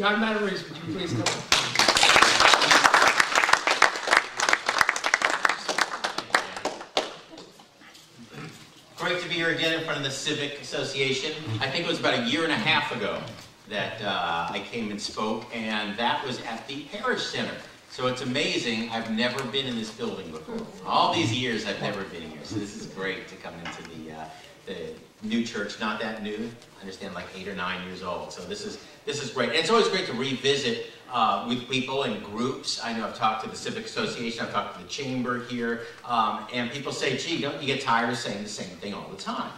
John Materese, would you please come up? Great to be here again in front of the Civic Association. I think it was about 1.5 years ago that I came and spoke, and that was at the Parish Center. So it's amazing, I've never been in this building before. All these years I've never been here, so this is great to come into the new church, not that new, I understand like 8 or 9 years old. So this is great. And it's always great to revisit with people and groups. I know I've talked to the Civic Association, I've talked to the Chamber here, and people say, gee, don't you get tired of saying the same thing all the time?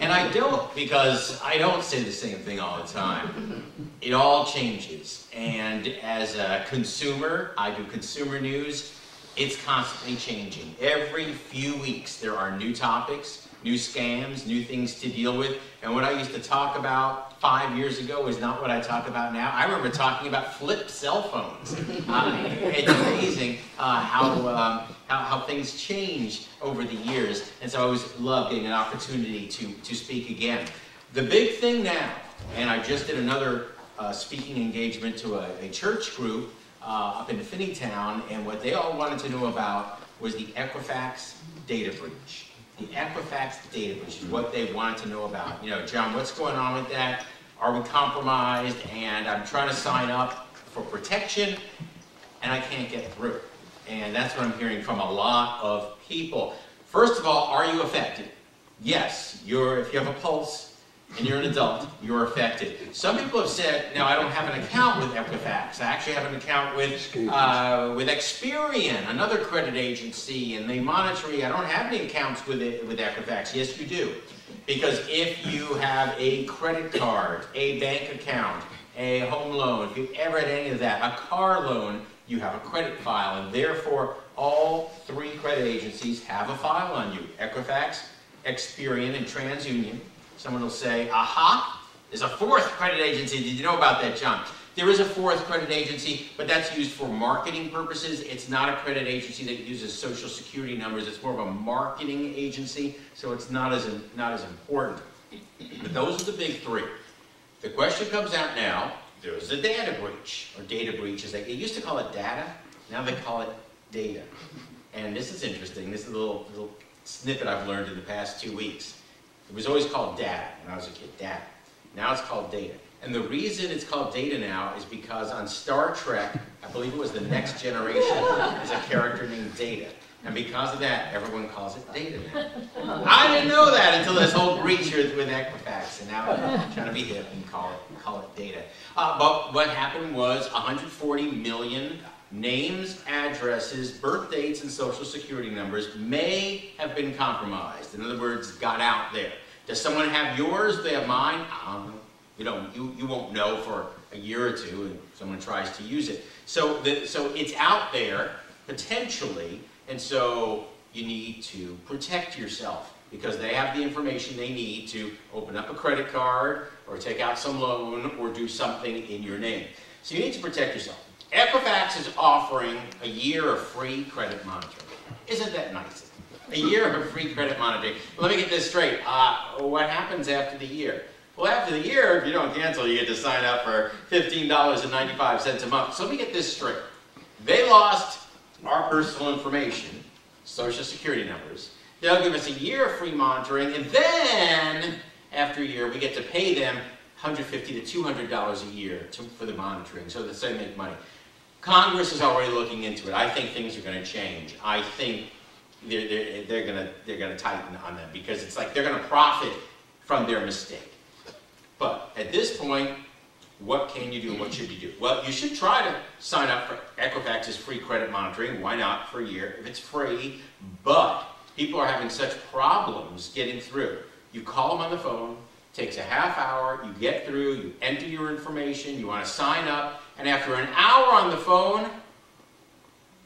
And I don't, because I don't say the same thing all the time. It all changes. And as a consumer, I do consumer news, it's constantly changing. Every few weeks there are new topics, new scams, new things to deal with. And what I used to talk about 5 years ago is not what I talk about now. I remember talking about flip cell phones. It's amazing how things change over the years. And so I always love getting an opportunity to speak again. The big thing now, and I just did another speaking engagement to a church group up in Finneytown, and what they all wanted to know about was the Equifax data breach. The Equifax data breach is what they wanted to know about. You know, John, what's going on with that? Are we compromised? And I'm trying to sign up for protection, and I can't get through. And that's what I'm hearing from a lot of people. First of all, are you affected? Yes, if you have a pulse and you're an adult, you're affected. Some people have said, now I don't have an account with Equifax. I actually have an account with Experian, another credit agency, and they monitor me. I don't have any accounts with Equifax. Yes, you do. Because if you have a credit card, a bank account, a home loan, if you've ever had any of that, a car loan, you have a credit file, and therefore all 3 credit agencies have a file on you. Equifax, Experian, and TransUnion. Someone will say, aha, there's a 4th credit agency. Did you know about that, John? There is a 4th credit agency, but that's used for marketing purposes. It's not a credit agency that uses social security numbers. It's more of a marketing agency, so it's not as important. But those are the big 3. The question comes out now, there's a data breach, or data breaches. They used to call it data, now they call it data. And this is interesting. This is a little snippet I've learned in the past 2 weeks. It was always called data when I was a kid, data. Now it's called data. And the reason it's called data now is because on Star Trek, I believe it was The Next Generation, there's a character named Data. And because of that, everyone calls it data now. I didn't know that until this whole breach with Equifax, and now I'm trying to be hip and call it data. But what happened was 140 million names, addresses, birth dates, and social security numbers may have been compromised. In other words, got out there. Does someone have yours? Do they have mine? You won't know for a year or two, and someone tries to use it. So it's out there potentially, and so you need to protect yourself because they have the information they need to open up a credit card or take out some loan or do something in your name. So you need to protect yourself. Equifax is offering a year of free credit monitoring. Isn't that nice? A year of free credit monitoring. Let me get this straight. What happens after the year? Well, after the year, if you don't cancel, you get to sign up for $15.95 a month. So let me get this straight. They lost our personal information, social security numbers. They'll give us a year of free monitoring, and then after a year, we get to pay them $150 to $200 a year for the monitoring, so that they make money. Congress is already looking into it. I think things are going to change. I think they're going to tighten on them because it's like they're going to profit from their mistake. But at this point, what can you do and what should you do? Well, you should try to sign up for Equifax's free credit monitoring. Why not for a year if it's free? But people are having such problems getting through. You call them on the phone. Takes a half hour, you get through, you enter your information, you want to sign up, and after an hour on the phone,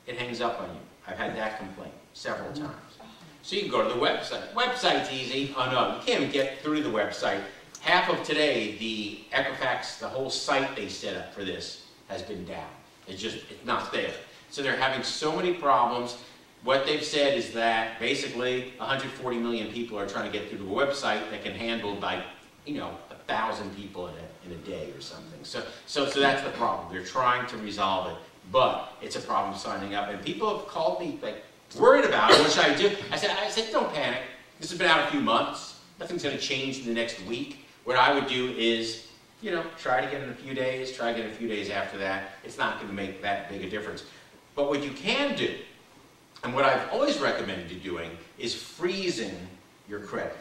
it hangs up on you. I've had that complaint several times. So you can go to the website. Website's easy. Oh no, you can't even get through the website. Half of today, the Equifax, the whole site they set up for this has been down. It's not there. So they're having so many problems. What they've said is that basically 140 million people are trying to get through the website that can handle by, 1,000 people in a day or something. So that's the problem. They're trying to resolve it, but it's a problem signing up. And people have called me like worried about it. What should I do? I said, don't panic. This has been out a few months. Nothing's going to change in the next week. What I would do is, you know, try to get in a few days, try to get in a few days after that. It's not going to make that big a difference. But what you can do, and what I've always recommended you doing, is freezing your credit.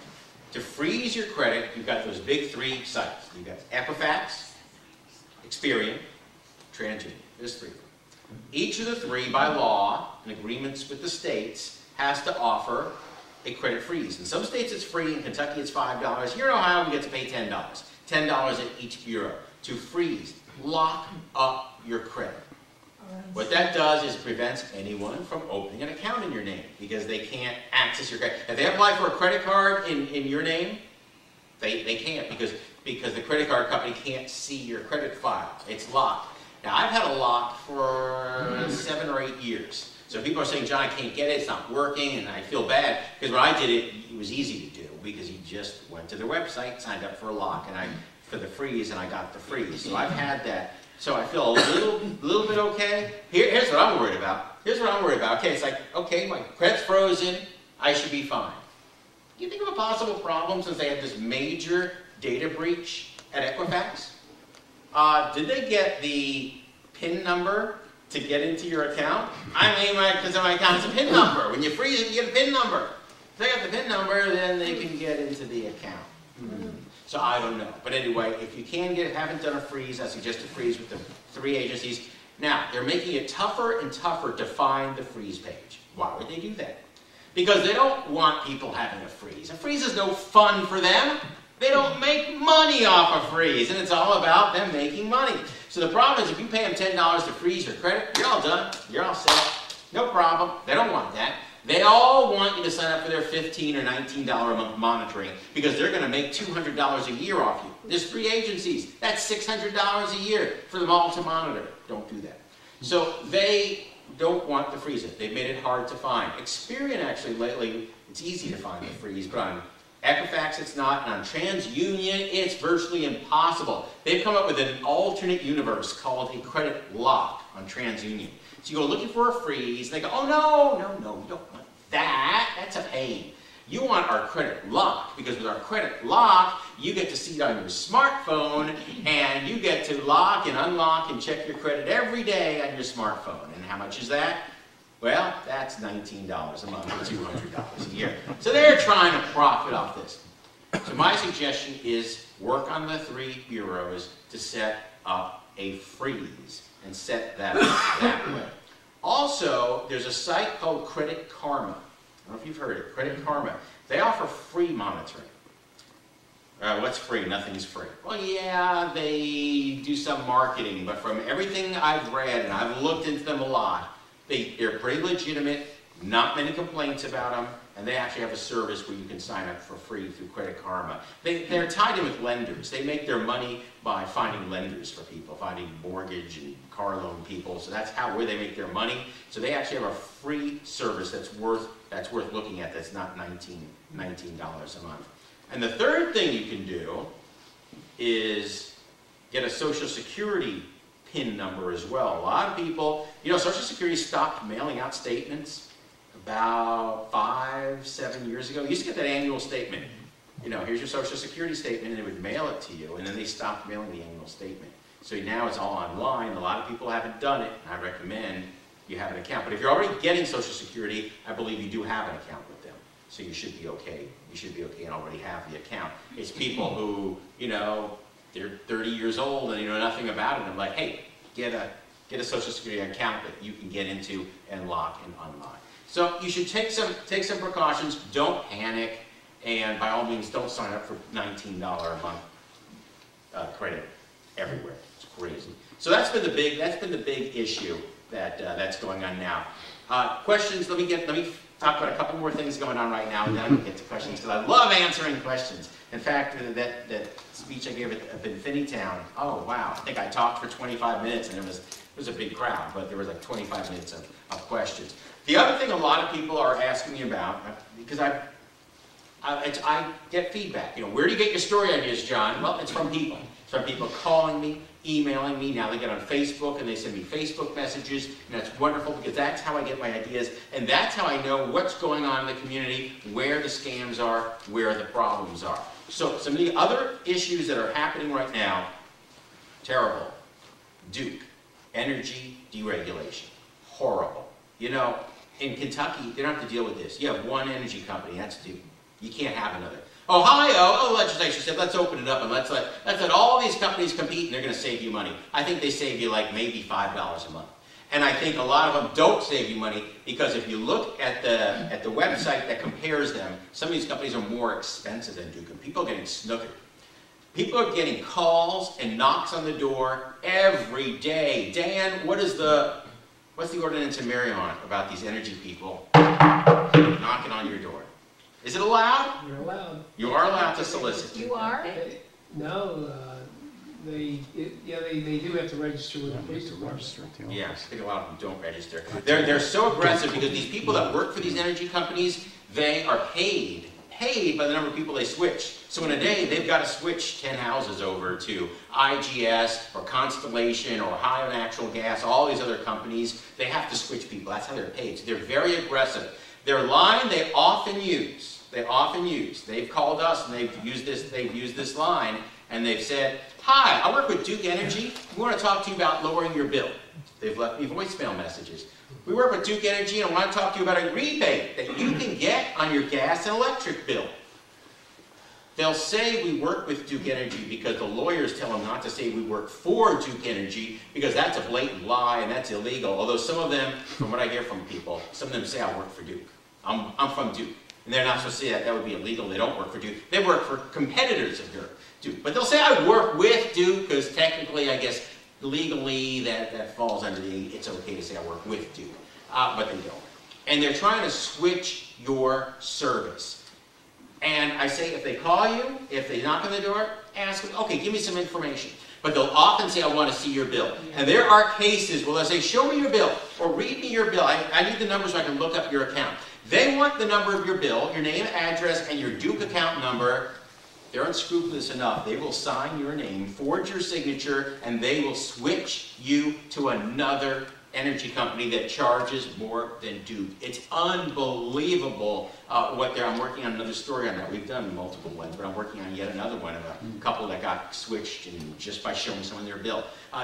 To freeze your credit, you've got those big 3 sites. You've got Equifax, Experian, TransUnion. There's 3. Each of the 3, by law and agreements with the states, has to offer a credit freeze. In some states it's free. In Kentucky it's $5. Here in Ohio we get to pay $10. $10 at each bureau to freeze, lock up your credit. What that does is prevents anyone from opening an account in your name because they can't access your credit. If they apply for a credit card in your name, they can't because the credit card company can't see your credit file. It's locked. Now I've had a lock for 7 or 8 years. So people are saying, John, I can't get it, it's not working, and I feel bad because when I did it, it was easy to do because you just went to their website, signed up for a lock, and for the freeze, and I got the freeze. So I've had that. So I feel a little bit okay. Here's what I'm worried about. Here's what I'm worried about. Okay, it's like, okay, my credit's frozen. I should be fine. Do you think of a possible problem since they had this major data breach at Equifax? Did they get the PIN number to get into your account? I mean, because my account has a PIN number. When you freeze it, you get a PIN number. If they got the PIN number, then they can get into the account. So I don't know. But anyway, if you haven't done a freeze, I suggest a freeze with the 3 agencies. Now, they're making it tougher and tougher to find the freeze page. Why would they do that? Because they don't want people having a freeze. A freeze is no fun for them. They don't make money off a freeze, and it's all about them making money. So the problem is if you pay them $10 to freeze your credit, you're all done. You're all set. No problem. They don't want that. They all want you to sign up for their $15 or $19 a month monitoring because they're going to make $200 a year off you. There's 3 agencies. That's $600 a year for them all to monitor. Don't do that. So they don't want to freeze it. They've made it hard to find. Experian actually lately, it's easy to find the freeze, but on Equifax it's not, and on TransUnion it's virtually impossible. They've come up with an alternate universe called a credit lock on TransUnion. So you go looking for a freeze, and they go, oh no, you don't want that. That's a pain. You want our credit lock, because with our credit lock, you get to see it on your smartphone, and you get to lock and unlock and check your credit every day on your smartphone. And how much is that? Well, that's $19 a month, or $200 a year. So they're trying to profit off this. So my suggestion is work on the 3 bureaus to set up a freeze and set that up that way. Also, there's a site called Credit Karma. I don't know if you've heard it. Credit Karma. They offer free monitoring. What's free? Nothing's free. Well, yeah, they do some marketing, but from everything I've read, and I've looked into them a lot, they're pretty legitimate, not many complaints about them, and they actually have a service where you can sign up for free through Credit Karma. They're tied in with lenders. They make their money by finding lenders for people, finding mortgage and car loan people, so that's where they make their money. So they actually have a free service that's worth looking at, that's not $19 a month. And the third thing you can do is get a Social Security PIN number as well. A lot of people, you know, Social Security stopped mailing out statements about 5-7 years ago. You used to get that annual statement. You know, here's your Social Security statement, and they would mail it to you, and then they stopped mailing the annual statement. So now it's all online. A lot of people haven't done it, and I recommend you have an account. But if you're already getting Social Security, I believe you do have an account with them. So you should be okay. You should be okay and already have the account. It's people who, you know, they're 30 years old and you know nothing about it. I'm like, hey, get a Social Security account that you can get into and lock and unlock. So you should take some precautions. Don't panic, and by all means, don't sign up for $19 a month credit everywhere. It's crazy. So that's been the big issue that's going on now. Questions? Let me talk about a couple more things going on right now, and then I'm going to get to questions because I love answering questions. In fact, that speech I gave at Infinitown, oh wow, I think I talked for 25 minutes, and it was a big crowd, but there was like 25 minutes of questions. The other thing a lot of people are asking me about, because I get feedback. You know, where do you get your story ideas, John? Well, it's from people. It's from people calling me, emailing me. Now they get on Facebook and they send me Facebook messages, and that's wonderful because that's how I get my ideas, and that's how I know what's going on in the community, where the scams are, where the problems are. So some of the other issues that are happening right now, terrible. Duke, energy deregulation, horrible. You know, in Kentucky, they don't have to deal with this. You have one energy company, that's Duke. You can't have another. Ohio, the legislature said, let's open it up and let's let all these companies compete and they're going to save you money. I think they save you like maybe $5 a month. And I think a lot of them don't save you money because if you look at the website that compares them, some of these companies are more expensive than Duke, and people are getting snookered. People are getting calls and knocks on the door every day. Dan, what's the ordinance in Mariemont about these energy people knocking on your door? Is it allowed? You're allowed. You are allowed to solicit. You are? No, they do have to register with the police department. Yeah, I think a lot of them don't register. They're so aggressive because these people that work for these energy companies, they are paid by the number of people they switch. So in a day, they've got to switch 10 houses over to IGS or Constellation or Ohio Natural Gas, all these other companies. They have to switch people. That's how they're paid. So they're very aggressive. Their line they often use. They've called us and they've used this line and they've said, "Hi, I work with Duke Energy. We want to talk to you about lowering your bill." They've left me voicemail messages. "We work with Duke Energy and I want to talk to you about a rebate that you can get on your gas and electric bill." They'll say we work with Duke Energy because the lawyers tell them not to say we work for Duke Energy because that's a blatant lie and that's illegal. Although some of them, from what I hear from people, some of them say I work for Duke. I'm from Duke. And they're not supposed to say that. That would be illegal. They don't work for Duke. They work for competitors of Duke. But they'll say I work with Duke because technically, I guess, legally that falls under it's okay to say I work with Duke. But they don't. And they're trying to switch your service. And I say, if they call you, if they knock on the door, ask them, okay, give me some information. But they'll often say, I want to see your bill. And there are cases where they'll say, show me your bill, or read me your bill. I need the number so I can look up your account. They want the number of your bill, your name, address, and your Duke account number. They're unscrupulous enough. They will sign your name, forge your signature, and they will switch you to another energy company that charges more than Duke. It's unbelievable I'm working on another story on that. We've done multiple ones, but I'm working on yet another one of a couple that got switched just by showing someone their bill.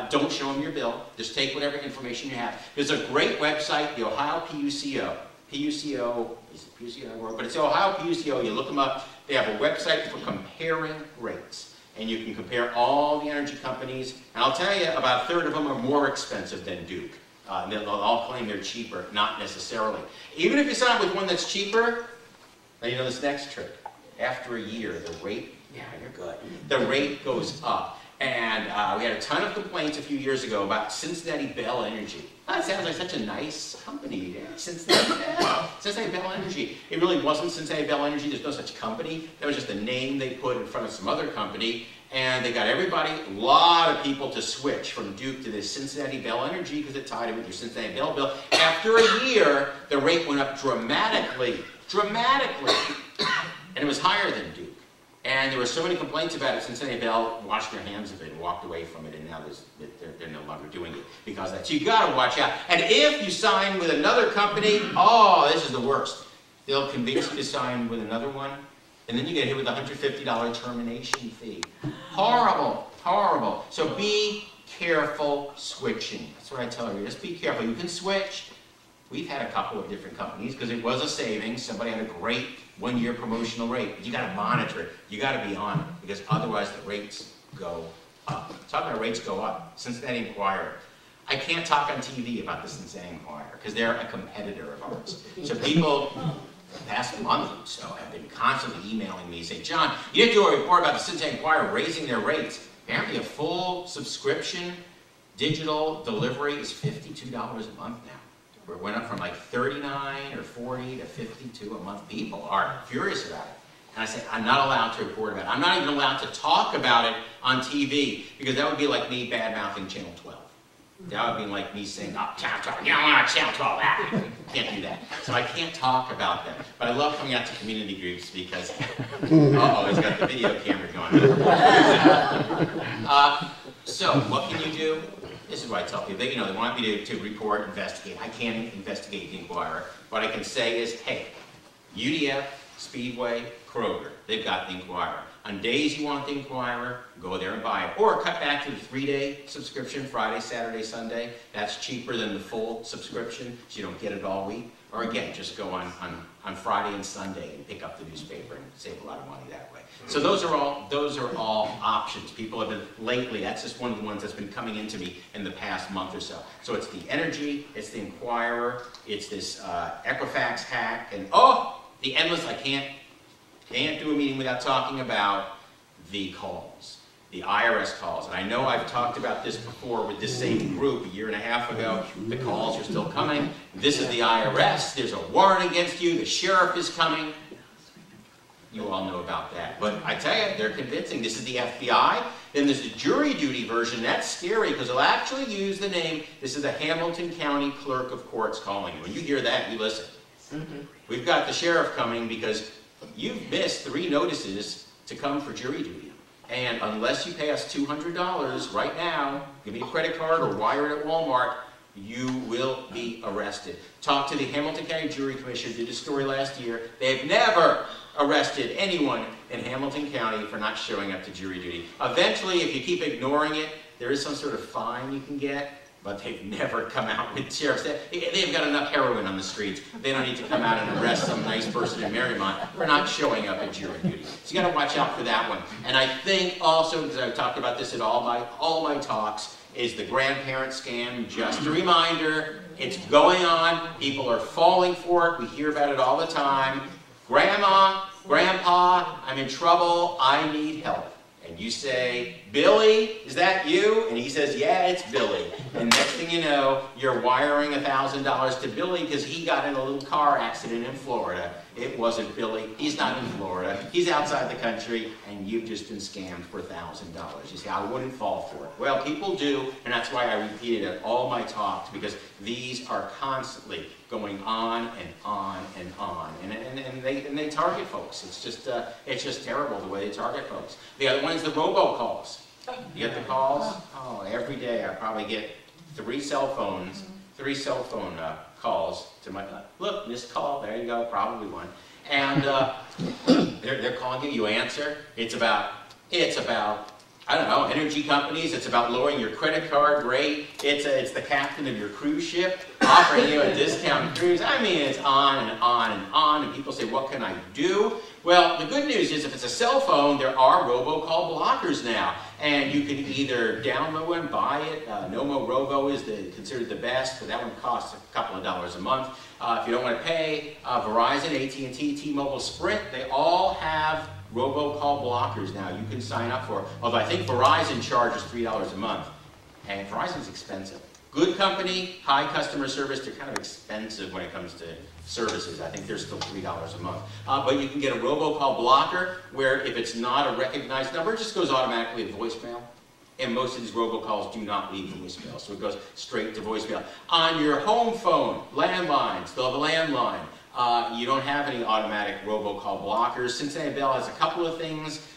Don't show them your bill. Just take whatever information you have. There's a great website, the Ohio PUCO. PUCO, is it PUCO? But it's the Ohio PUCO. You look them up. They have a website for comparing rates. And you can compare all the energy companies. And I'll tell you, about a third of them are more expensive than Duke. They'll all claim they're cheaper, not necessarily. Even if you sign up with one that's cheaper, now you know this next trick. After a year, the rate, yeah, you're good. The rate goes up. And we had a ton of complaints a few years ago about Cincinnati Bell Energy. That sounds like such a nice company, Cincinnati Bell Energy. It really wasn't Cincinnati Bell Energy. There's no such company. That was just a name they put in front of some other company. And they got everybody, a lot of people to switch from Duke to this Cincinnati Bell Energy because it tied in with your Cincinnati Bell bill. After a year, the rate went up dramatically. And it was higher than Duke. And there were so many complaints about it, Cincinnati Bell washed their hands of it and walked away from it, and now they're no longer doing it because of that. So you got to watch out. And if you sign with another company, oh, this is the worst. They'll convince you to sign with another one, and then you get hit with a $150 termination fee. Horrible, horrible. So be careful switching. That's what I tell you. Just be careful. You can switch. We've had a couple of different companies because it was a savings. Somebody had a great one-year promotional rate. But you got to monitor it. You got to be on it because otherwise the rates go up. Talking about rates go up. Cincinnati Enquirer. I can't talk on TV about the Cincinnati Enquirer because they're a competitor of ours. So people, the past month or so, have been constantly emailing me saying, John, you didn't do a report about the Cincinnati Enquirer raising their rates. Apparently a full subscription digital delivery is $52 a month now. It went up from like 39 or 40 to 52 a month. People are furious about it. And I say, I'm not allowed to report about it. I'm not even allowed to talk about it on TV because that would be like me bad-mouthing Channel 12. That would be like me saying, oh, Channel 12, you don't want to Channel 12, can't do that. So I can't talk about them. But I love coming out to community groups because, uh-oh, he's got the video camera going. So what can you do? This is what I tell people. They want me to report, investigate. I can't investigate the Inquirer. What I can say is, hey, UDF, Speedway, Kroger, they've got the Inquirer. On days you want the Inquirer, go there and buy it. Or cut back to the 3-day subscription, Friday, Saturday, Sunday. That's cheaper than the full subscription, so you don't get it all week. Or again, just go on Friday and Sunday and pick up the newspaper and save a lot of money that way. So those are all options. People have been, lately, that's just one of the ones that's been coming into me in the past month or so. So it's the Energy, it's the Inquirer, it's this Equifax hack, and the endless, I can't do a meeting without talking about the calls, the IRS calls. And I know I've talked about this before with this same group a year and a half ago. The calls are still coming. This is the IRS. There's a warrant against you. The sheriff is coming. You all know about that. But I tell you, they're convincing. This is the FBI. Then there's the jury duty version. That's scary because they'll actually use the name. This is the Hamilton County Clerk of Courts calling. When you hear that, you listen. We've got the sheriff coming because you've missed 3 notices to come for jury duty. And unless you pay us $200 right now, give me a credit card or wire it at Walmart, you will be arrested. Talk to the Hamilton County Jury Commission, did a story last year. They've never arrested anyone in Hamilton County for not showing up to jury duty. Eventually, if you keep ignoring it, there is some sort of fine you can get. But they've never come out with sheriffs. They've got enough heroin on the streets. They don't need to come out and arrest some nice person in Mariemont for not showing up at jury duty. So you got to watch out for that one. And I think also, because I've talked about this at all my talks, is the grandparent scam. Just a reminder, it's going on. People are falling for it. We hear about it all the time. Grandma, Grandpa, I'm in trouble. I need help. And you say, Billy, is that you? And he says, yeah, it's Billy. And next thing you know, you're wiring $1,000 to Billy because he got in a little car accident in Florida. It wasn't Billy. He's not in Florida. He's outside the country, and you've just been scammed for $1,000. You say, I wouldn't fall for it. Well, people do, and that's why I repeat it at all my talks, because these are constantly going on and on and on, and they target folks. It's just terrible the way they target folks. The other one is the robocalls. You get the calls? Oh, every day I probably get 3 cell phone calls to my, look, missed call, there you go, probably one. And they're calling you, you answer. It's about, I don't know, energy companies. It's about lowering your credit card rate. It's the captain of your cruise ship offering you a discount cruise. I mean, it's on and on and on, and people say, what can I do? Well, the good news is if it's a cell phone, there are robocall blockers now. And you can either download one, buy it. Nomo Robo is considered the best, but that one costs a couple of dollars a month. If you don't want to pay, Verizon, AT&T, T-Mobile, Sprint, they all have robocall blockers now you can sign up for. Although I think Verizon charges $3 a month. And Verizon's expensive. Good company, high customer service, they're kind of expensive when it comes to services. I think they're still $3 a month. But you can get a robocall blocker where if it's not a recognized number, it just goes automatically to voicemail. And most of these robocalls do not leave voicemail, so it goes straight to voicemail. On your home phone, landlines, they'll have a landline. You don't have any automatic robocall blockers. Cincinnati Bell has a couple of things,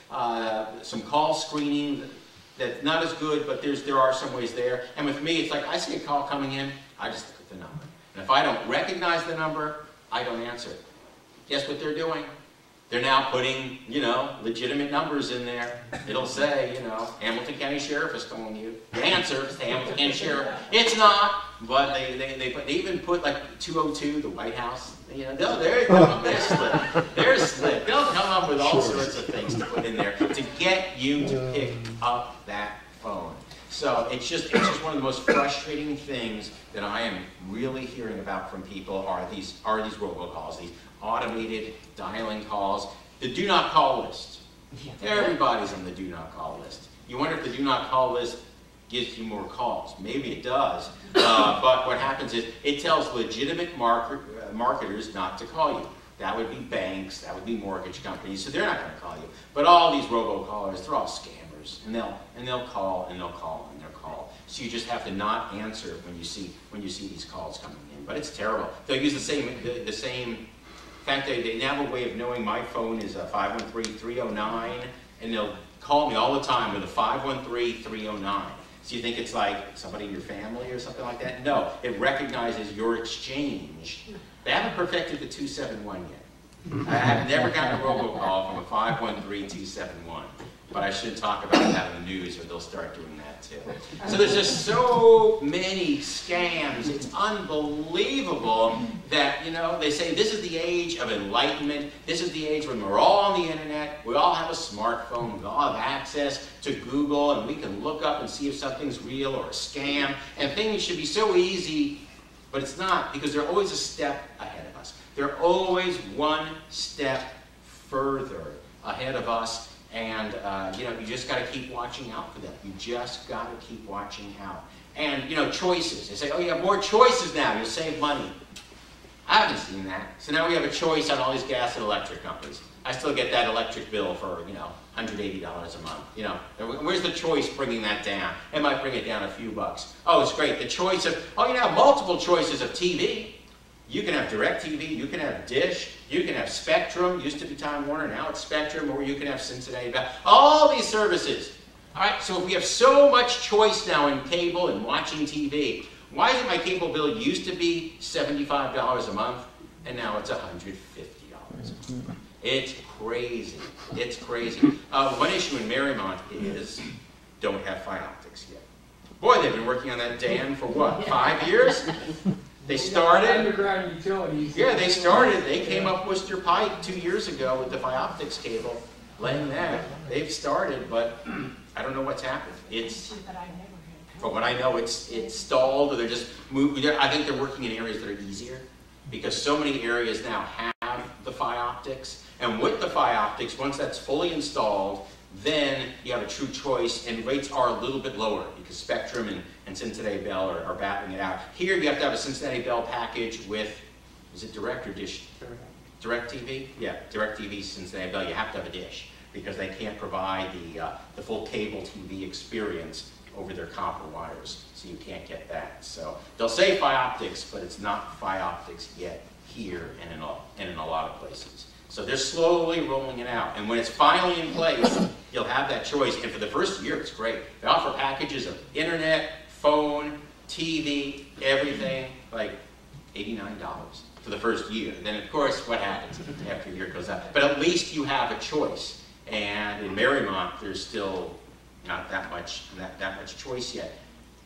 some call screening that's not as good, but there are some ways there. And with me, it's like I see a call coming in, I just look at the number. And if I don't recognize the number, I don't answer it. Guess what they're doing? They're now putting, legitimate numbers in there. It'll say, Hamilton County Sheriff is calling you. The answer is the Hamilton County Sheriff. It's not, but they even put like 202, the White House. They're come up with a slip. They're slip. They'll come up with all sorts of things to put in there to get you to pick up that phone. So it's just one of the most frustrating things that I am really hearing about from people are these robocalls, these automated dialing calls, the do not call list. Everybody's on the do not call list. You wonder if the do not call list gives you more calls. Maybe it does, but what happens is it tells legitimate marketers not to call you. That would be banks, that would be mortgage companies, so they're not going to call you. But all these robocallers, they're all scammers, and they'll call and they'll call and they'll call. call. So you just have to not answer when you see these calls coming in. But it's terrible. They'll use the same. In fact, they now have a way of knowing my phone is a 513-309, and they'll call me all the time with a 513-309. So you think it's like somebody in your family or something like that? No, it recognizes your exchange. They haven't perfected the 271 yet. I have never gotten a robocall from a 513-271, but I should talk about that in the news or they'll start doing that too. So there's just so many scams. It's unbelievable that, you know, they say this is the age of enlightenment. This is the age when we're all on the internet. We all have a smartphone. We all have access to Google, and we can look up and see if something's real or a scam. And things should be so easy, but it's not, because they're always a step ahead of us. They're always one step further ahead of us. And, you know, you just got to keep watching out for them. You just got to keep watching out. And, you know, choices. They say, oh, you have more choices now. You'll save money. I haven't seen that. So now we have a choice on all these gas and electric companies. I still get that electric bill for, you know, $180 a month. You know, where's the choice bringing that down? It might bring it down a few bucks. Oh, it's great. The choice of, oh, you have multiple choices of TV. You can have DirecTV, you can have Dish, you can have Spectrum, used to be Time Warner, now it's Spectrum, or you can have Cincinnati Bell. All these services. All right, so if we have so much choice now in cable and watching TV, why is it my cable bill used to be $75 a month, and now it's $150 a month? It's crazy. It's crazy. One issue in Mariemont is don't have fiber optics yet. Boy, they've been working on that dam for what, 5 years? They started. Underground utilities. Yeah, they started. They came up Worcester Pike 2 years ago with the Fioptics cable, laying that. They've started, but I don't know what's happened. It's, from what I know, it's stalled, or they're just moving. I think they're working in areas that are easier, because so many areas now have the Fioptics, and with the Fioptics, once that's fully installed, then you have a true choice, and rates are a little bit lower because Spectrum and Cincinnati Bell are battling it out. Here you have to have a Cincinnati Bell package with, is it Direct or Dish? DirecTV? Yeah, DirecTV, Cincinnati Bell. You have to have a dish because they can't provide the full cable TV experience over their copper wires, so you can't get that. So they'll say Fioptics, but it's not Fioptics yet here and in a lot of places. So they're slowly rolling it out. And when it's finally in place, you'll have that choice. And for the first year, it's great. They offer packages of internet, phone, TV, everything, like $89 for the first year. Then, of course, what happens after a year goes up? But at least you have a choice. And in Mariemont, there's still not that much choice yet.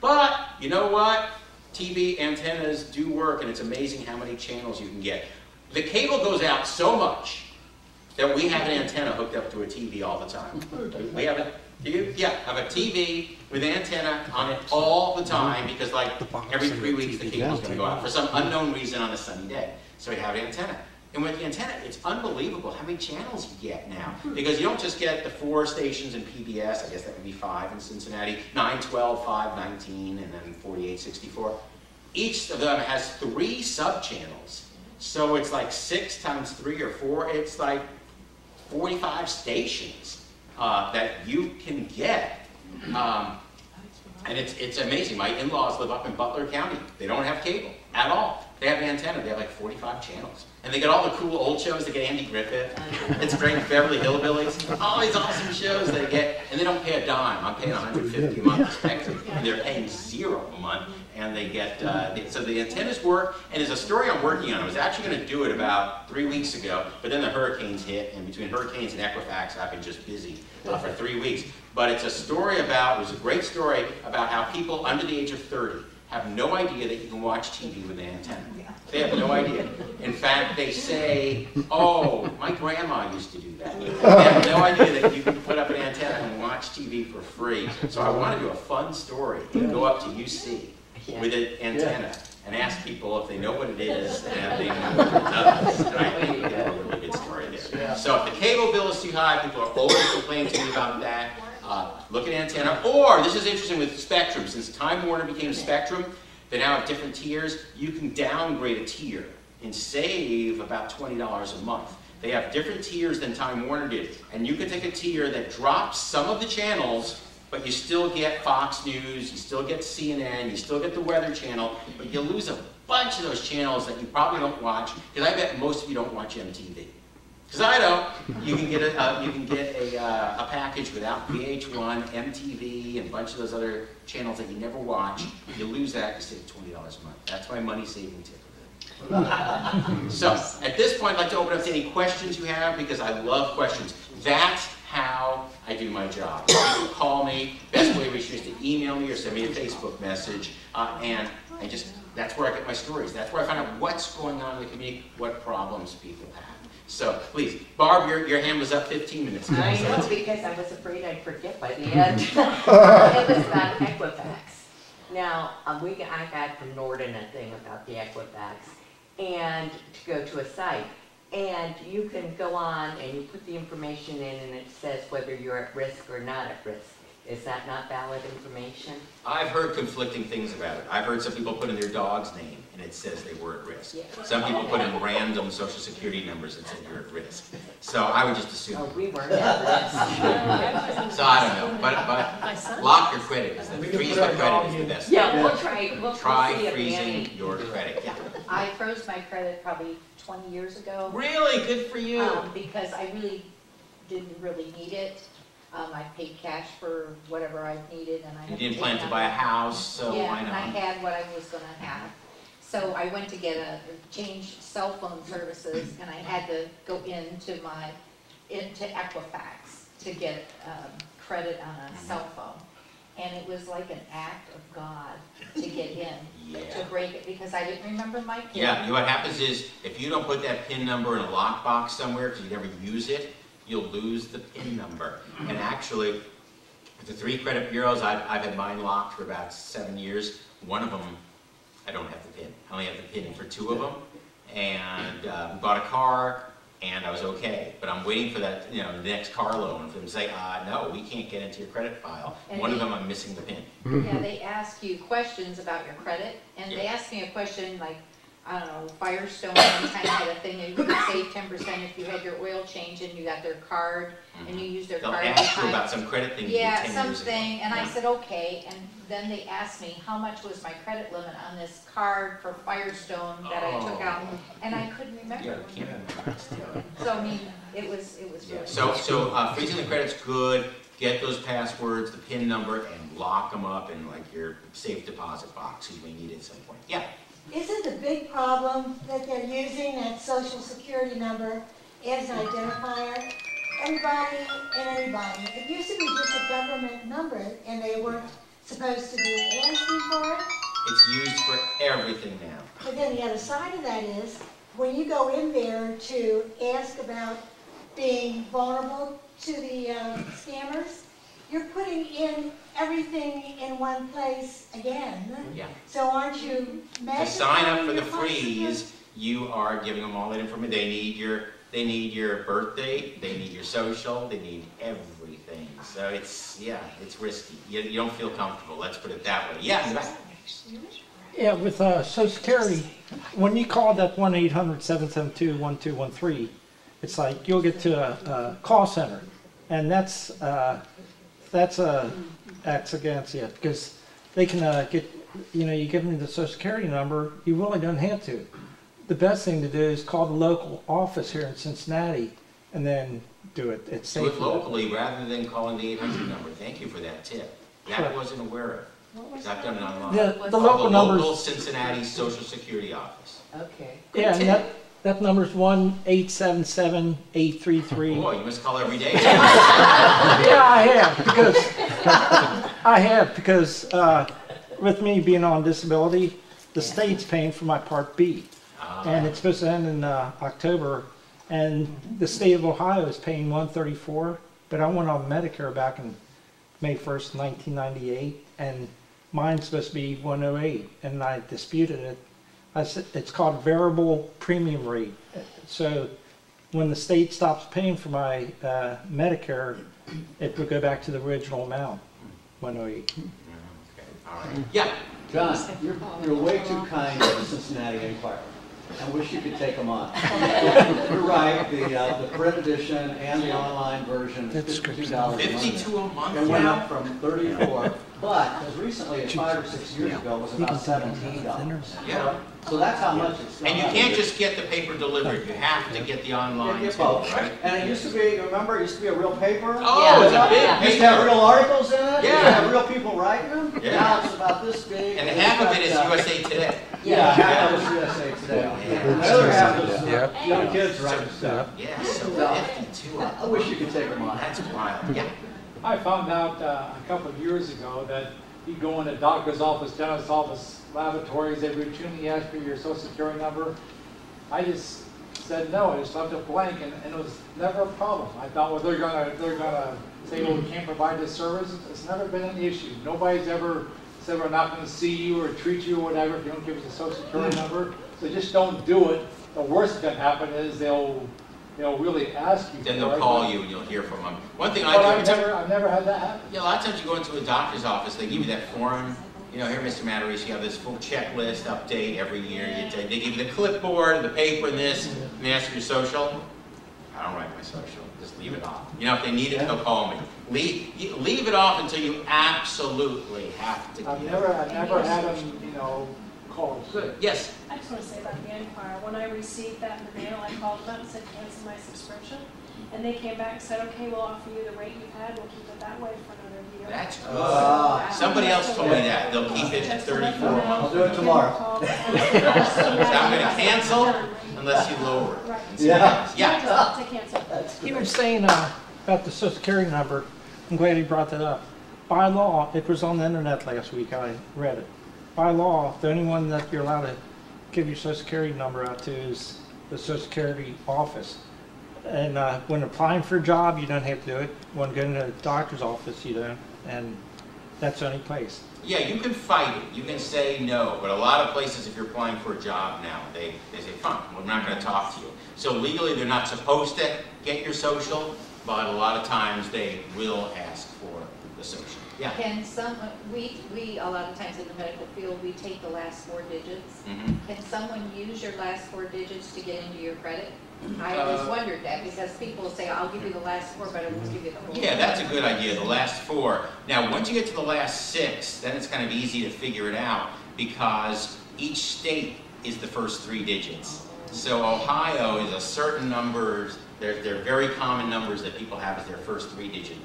But you know what? TV antennas do work, and it's amazing how many channels you can get. The cable goes out so much that we have an antenna hooked up to a TV all the time. We have a, have a TV with an antenna on it all the time, because like every 3 weeks the cable's going to go out for some unknown reason on a sunny day. So we have an antenna. And with the antenna, it's unbelievable how many channels you get now. Because you don't just get the 4 stations in PBS, I guess that would be 5 in Cincinnati, 9, 12, 5, 19, and then 48, 64. Each of them has 3 sub-channels. So it's like 6 times 3 or 4, it's like 45 stations that you can get. And it's amazing. My in-laws live up in Butler County. They don't have cable at all. They have an antenna. They have like 45 channels. And they get all the cool old shows. They get Andy Griffith. It's great. Beverly Hillbillies. All these awesome shows they get. And they don't pay a dime. I'm paying $150 a month respectively. And they're paying $0 a month. And they get, so the antennas work. And there's a story I'm working on. I was actually going to do it about 3 weeks ago. But then the hurricanes hit. And between hurricanes and Equifax, I've been just busy for 3 weeks. But it's a story about, it was a great story about how people under the age of 30 have no idea that you can watch TV with an antenna. They have no idea. In fact, they say, oh, my grandma used to do that. They have no idea that you can put up an antenna and watch TV for free. So I want to do a fun story and go up to UC with an antenna and ask people if they know what it is and they know what it does. And I think we have a really good story there. So if the cable bill is too high, people are always complaining to me about that. Look at antenna. Or, this is interesting with Spectrum. Since Time Warner became Spectrum, they now have different tiers. You can downgrade a tier and save about $20 a month. They have different tiers than Time Warner did. And you can take a tier that drops some of the channels but you still get Fox News, you still get CNN, you still get the Weather Channel, but you lose a bunch of those channels that you probably don't watch, because I bet most of you don't watch MTV. Because I don't. You can get a package without VH1, MTV, and a bunch of those other channels that you never watch. You lose that, you save $20 a month. That's my money-saving tip. So, at this point, I'd like to open up to any questions you have, because I love questions. That's how I do my job. You can call me. Best way is to email me or send me a Facebook message, and that's where I get my stories. That's where I find out what's going on in the community, what problems people have. So, please, Barb, your hand was up 15 minutes ago. I know, because I was afraid I'd forget by the end. It was about Equifax. Now, I got from Norden a thing about the Equifax, and to go to a site. And you can go on and you put the information in and it says whether you're at risk or not at risk. Is that not valid information? I've heard conflicting things about it. I've heard some people put in their dog's name and it says they were at risk. Yeah. Some people put in random social security numbers and said you're at risk. So I would just assume. Oh, we weren't at risk. So I don't know, but lock your credit. Freeze the credit is the best. Yeah, we'll try. Try freezing your credit. Yeah. I froze my credit probably 20 years ago. Really? Good for you. Because I really didn't really need it. I paid cash for whatever I needed, and I you didn't plan to buy a house, so yeah, why not? and I had what I was going to have. So I went to change cell phone services, and I had to go into Equifax to get credit on a cell phone. And it was like an act of God to get in, to break it, because I didn't remember my PIN. Yeah, what happens is, if you don't put that PIN number in a lockbox somewhere, because you never use it, you'll lose the PIN number. And actually, the 3 credit bureaus, I've had mine locked for about 7 years. One of them, I don't have the PIN. I only have the PIN for 2 of them. And we bought a car, and I was okay. But I'm waiting for that, the next car loan for them to say, no, we can't get into your credit file. And one of them, I'm missing the PIN. Yeah, they ask you questions about your credit, and they asked me a question like, I don't know, Firestone one time had a thing that you could save 10% if you had your oil change and you got their card and you used their They'll card. ask you about some credit thing you did 10 years ago. Something, and I said okay, and then they asked me how much was my credit limit on this card for Firestone that I took out, and I couldn't remember. Yeah, I can't remember. So I mean, it was really So freezing the credit's good. Get those passwords, the PIN number, and lock them up in like your safe deposit box because you may need it at some point. Yeah. Isn't the big problem that they're using that social security number as an identifier? Everybody and anybody. It used to be just a government number and they weren't supposed to be asking for it. It's used for everything now. But then the other side of that is, when you go in there to ask about being vulnerable to the scammers, you're putting in everything in one place again. Yeah. So aren't you To sign up for the your freeze, you are giving them all that information. They need your birthday, they need your social, they need everything. So it's risky. You don't feel comfortable. Let's put it that way. Yeah. In the back. Yeah, with Social Security, when you call that 1-800-772-1213, it's like you'll get to a call center, and that's against you, because they can get, you give them the Social Security number, you really don't have to. The best thing to do is call the local office here in Cincinnati, and then do it. It's safe. Do it locally rather than calling the 800 number. Thank you for that tip. That I wasn't aware of. Because I've done it online. The local numbers. Local Cincinnati Social Security office. Okay. Yeah, and that number's 1-877-833. Boy, you must call every day. Yeah, I have because with me being on disability, the state's paying for my Part B, and it's supposed to end in October, and the state of Ohio is paying $134, but I went on Medicare back in May 1st, 1998, and mine's supposed to be $108, and I disputed it. I said it's called variable premium rate. So when the state stops paying for my Medicare, it would go back to the original amount, 108. Okay. All right. Yeah. John, you're way too kind to the Cincinnati Enquirer. I wish you could take them on. You're right, the print edition and the online version is $52 a month. 52 a month It went now? up from 34, but as recently as 5 or 6 years ago, it was about $17. Yeah. So that's how much it's gone And you up. can't just get the paper delivered, you have to get the online Yeah, too, both. right? And it used to be, remember, it used to be a real paper? Oh, it was a Yeah. big It used to have paper. real articles in it? Yeah. It used to have real people writing them? Yeah. Now it's about this big. And half of it is USA Today. Yeah, half of it's USA Today. Yeah. The other half is Yeah. young kids writing stuff. Yeah, so 52 a I month. wish you could take them on. That's wild, yeah. I found out a couple of years ago that you go in a doctor's office, dentist's office, laboratories, they routinely ask for your social security number. I just said no, I just left it blank, and it was never a problem. I thought, well, they're gonna say, well, we can't provide this service. It's never been an issue. Nobody's ever said we're not gonna see you or treat you or whatever if you don't give us a social security number. So just don't do it. The worst that can happen is they'll really ask you. Then for they'll it. call you and you'll hear from them. One thing But I do, I've never had that happen. yeah, a lot of times you go into a doctor's office, they give you that form. You know, here, Mr. Materese, you have this full checklist update every year. They give you the clipboard, the paper, and this, and they ask for your social. I don't write my social. Just leave it off. You know, if they need it, they'll call me. Leave it off until you absolutely have to. I've never had them, call sick. Yes. I just want to say about the Enquirer, when I received that in the mail, I called them up and said cancel my subscription. And they came back and said, okay, we'll offer you the rate you've had, we'll keep it that way for another year. That's good. Somebody else told me that. They'll keep it at 34 I'll months. do it tomorrow. So I'm going to cancel unless you lower it. Right. Yeah. Yeah. To cancel. You were saying about the social security number. I'm glad you brought that up. By law, it was on the internet last week. I read it. By law, the only one that you're allowed to give your social security number out to is the social security office. And when applying for a job, you don't have to do it. When going to the doctor's office, you don't. And that's the only place. Yeah, you can fight it. You can say no. But a lot of places, if you're applying for a job now, they say, fine, we're not going to talk to you. So legally, they're not supposed to get your social, but a lot of times they will ask for the social. Yeah. Can we a lot of times in the medical field, we take the last 4 digits. Mm-hmm. Can someone use your last 4 digits to get into your credit? I always wondered that because people say, I'll give you the last 4, but I won't give you the whole. Yeah, that's a good idea, the last 4. Now, once you get to the last 6, then it's kind of easy to figure it out because each state is the first 3 digits. So Ohio is a certain number. They're very common numbers that people have as their first 3 digits.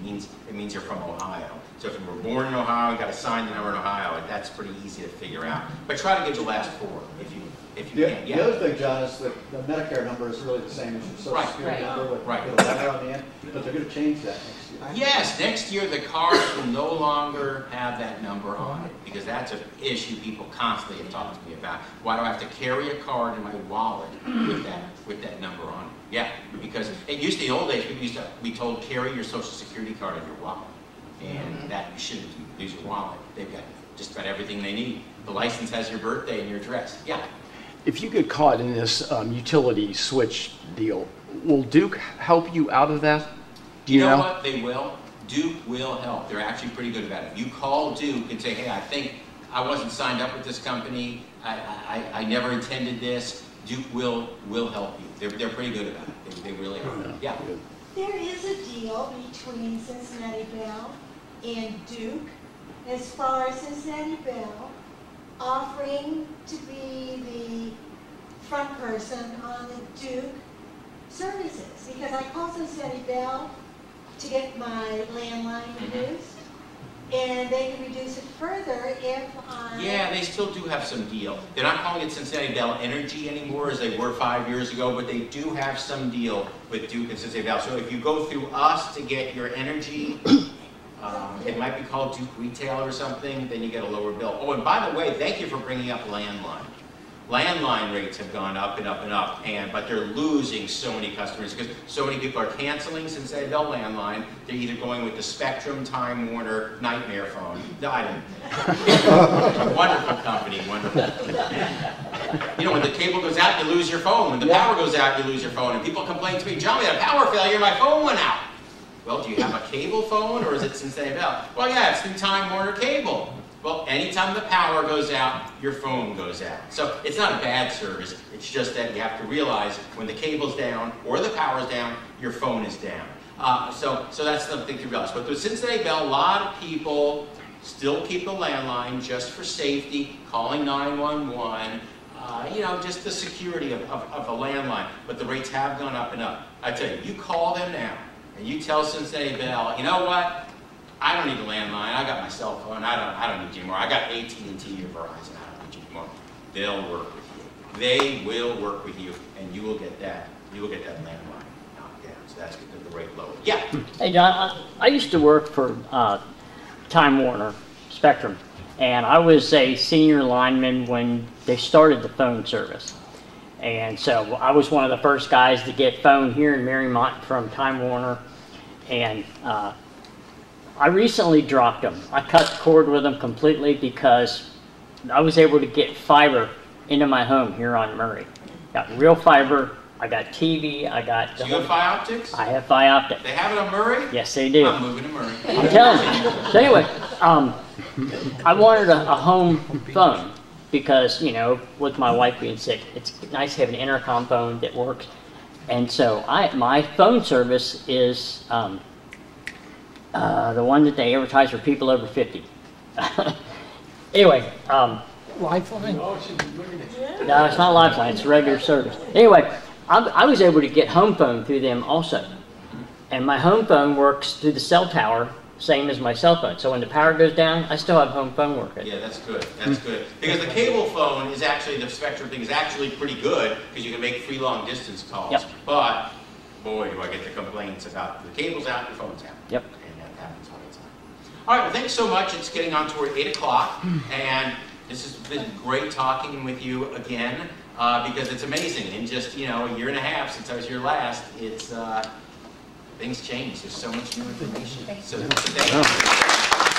It means you're from Ohio. So if you were born in Ohio, you got to sign the number in Ohio. That's pretty easy to figure out. But try to get the last 4 if you can. The other thing, John, is that the Medicare number is really the same as your social security number with Right. a letter on the end, but they're going to change that next year. Yes, next year the cards will no longer have that number on it because that's an issue people constantly have talked to me about. Why do I have to carry a card in my wallet with that number on it? Yeah, because it used to, in the old days, people used to be told carry your social security card in your wallet. And that you shouldn't use your wallet. They've got just about everything they need. The license has your birthday and your address. Yeah. If you get caught in this utility switch deal, will Duke help you out of that? Do you know? What? They will. Duke will help. They're actually pretty good about it. If you call Duke and say, hey, I think I wasn't signed up with this company. I never intended this. Duke will help you. They're pretty good about it. They really are. Yeah. There is a deal between Cincinnati Bell and Duke as far as Cincinnati Bell offering to be the front person on the Duke services. Because I called Cincinnati Bell to get my landline reduced, and they can reduce it further if I... Yeah, they still do have some deal. They're not calling it Cincinnati Bell Energy anymore as they were 5 years ago, but they do have some deal with Duke and Cincinnati Bell. So if you go through us to get your energy, it might be called Duke Retail or something, then you get a lower bill. Oh, and by the way, thank you for bringing up landline. Landline rates have gone up and up and up, but they're losing so many customers because so many people are canceling Cincinnati Bell landline. They're either going with the Spectrum, Time Warner, Nightmare phone. Wonderful company, wonderful. You know, when the cable goes out, you lose your phone. When the power goes out, you lose your phone. And people complain to me, John, we had a power failure, my phone went out. Well, do you have a cable phone or is it Cincinnati Bell? Well, yeah, it's through Time Warner Cable. Well, anytime the power goes out, your phone goes out. So it's not a bad service. It's just that you have to realize when the cable's down or the power's down, your phone is down. So that's something to realize. But with Cincinnati Bell, a lot of people still keep the landline just for safety, calling 911, you know, just the security of a landline. But the rates have gone up and up. I tell you, you call them now and you tell Cincinnati Bell, you know what? I don't need a landline. I got my cell phone. I don't need you anymore. I got AT&T or Verizon. I don't need you anymore. They'll work with you. They will work with you, and you will get that. You will get that landline knocked down. So that's the rate lower. Yeah. Hey John, I used to work for Time Warner Spectrum, and I was a senior lineman when they started the phone service. And so I was one of the first guys to get phone here in Mariemont from Time Warner, and I recently dropped them. I cut the cord with them completely because I was able to get fiber into my home here on Murray. Got real fiber. I got TV. I got. Do you have Fi Optics? I have Fi Optics. They have it on Murray? Yes, they do. I'm moving to Murray. I'm telling you. So anyway, I wanted a home phone because, you know, with my wife being sick, it's nice to have an intercom phone that works. And so my phone service is the one that they advertise for people over 50. Anyway, Lifeline? no, it's not Lifeline, it's regular service. Anyway, I was able to get home phone through them also. And my home phone works through the cell tower, same as my cell phone. So when the power goes down, I still have home phone working. Yeah, that's good. That's good. Because the cable phone is actually, the Spectrum thing is actually pretty good because you can make free long distance calls. Yep. But, boy, do I get the complaints about the cable's out, your phone's out. Yep. And that happens all the time. All right, well, thanks so much. It's getting on toward 8 o'clock. And this has been great talking with you again because it's amazing. In just, you know, a year and a half since I was here last, it's, things change. There's so much new information. So thank you.